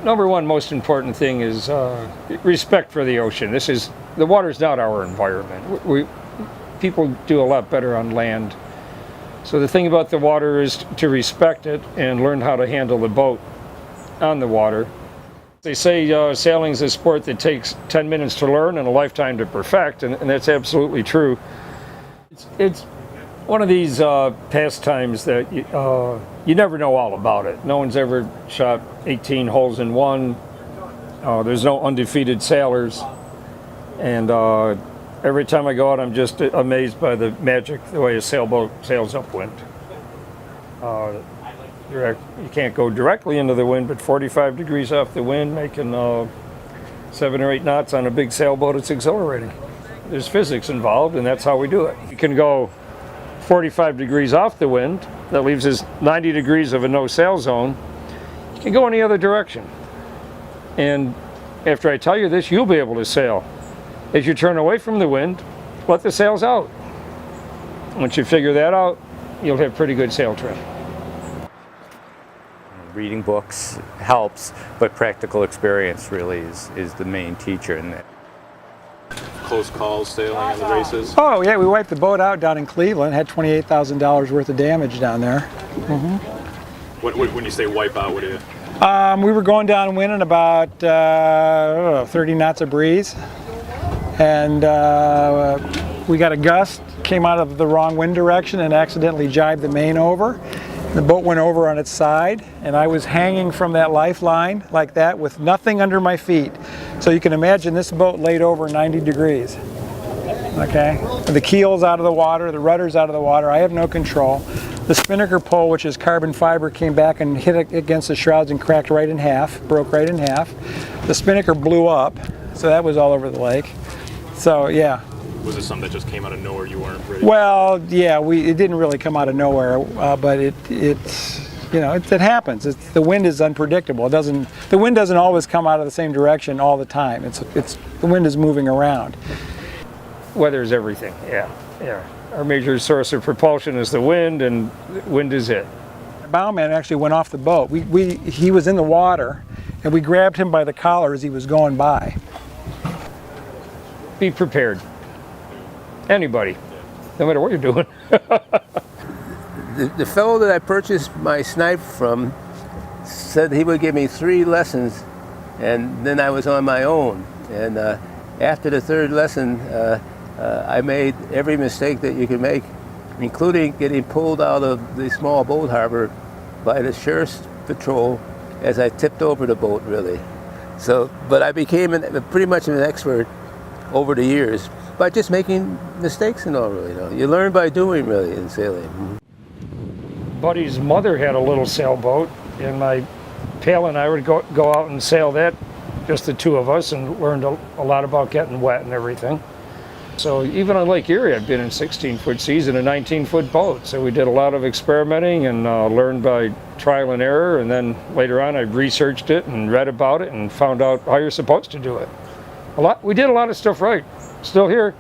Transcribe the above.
number one most important thing is respect for the ocean. The water's not our environment. People do a lot better on land. So the thing about the water is to respect it and learn how to handle the boat on the water. They say sailing is a sport that takes 10 minutes to learn and a lifetime to perfect, and that's absolutely true. It's one of these pastimes that you never know all about it. No one's ever shot 18 holes in one. There's no undefeated sailors. And every time I go out, I'm just amazed by the magic, the way a sailboat sails upwind. You can't go directly into the wind, but 45 degrees off the wind, making 7 or 8 knots on a big sailboat, it's exhilarating. There's physics involved, and that's how we do it. You can go 45 degrees off the wind, that leaves us 90 degrees of a no-sail zone. You can go any other direction. And after I tell you this, you'll be able to sail. As you turn away from the wind, let the sails out. Once you figure that out, you'll have pretty good sail trim. Reading books helps, but practical experience really is the main teacher in that. Close calls sailing on the races? Oh yeah, we wiped the boat out down in Cleveland, had $28,000 worth of damage down there. When you say wipe out, what do you? We were going downwind in about 30 knots of breeze, and we got a gust, came out of the wrong wind direction and accidentally jibed the main over. The boat went over on its side, and I was hanging from that lifeline like that with nothing under my feet. So you can imagine this boat laid over 90 degrees. Okay? The keel's out of the water, the rudder's out of the water, I have no control. The spinnaker pole, which is carbon fiber, came back and hit against the shrouds and cracked right in half, broke right in half. The spinnaker blew up, so that was all over the lake. So yeah. Was it something that just came out of nowhere, you weren't ready? Well, yeah, it didn't really come out of nowhere, but it happens. The wind is unpredictable. The wind doesn't always come out of the same direction all the time. The wind is moving around. Weather is everything. Yeah. Our major source of propulsion is the wind, and wind is it. The bowman actually went off the boat. He was in the water, and we grabbed him by the collar as he was going by. Be prepared. Anybody, no matter what you're doing. The fellow that I purchased my snipe from said he would give me 3 lessons, and then I was on my own. And after the 3rd lesson, I made every mistake that you can make, including getting pulled out of the small boat harbor by the sheriff's patrol as I tipped over the boat, really. But I became pretty much an expert over the years by just making mistakes and all, really. You learn by doing, really, in sailing. Buddy's mother had a little sailboat, and my pal and I would go out and sail that, just the two of us, and learned a lot about getting wet and everything. So even on Lake Erie, I'd been in 16-foot seas in a 19-foot boat. So we did a lot of experimenting and learned by trial and error. And then later on, I researched it and read about it and found out how you're supposed to do it. We did a lot of stuff right. Still here.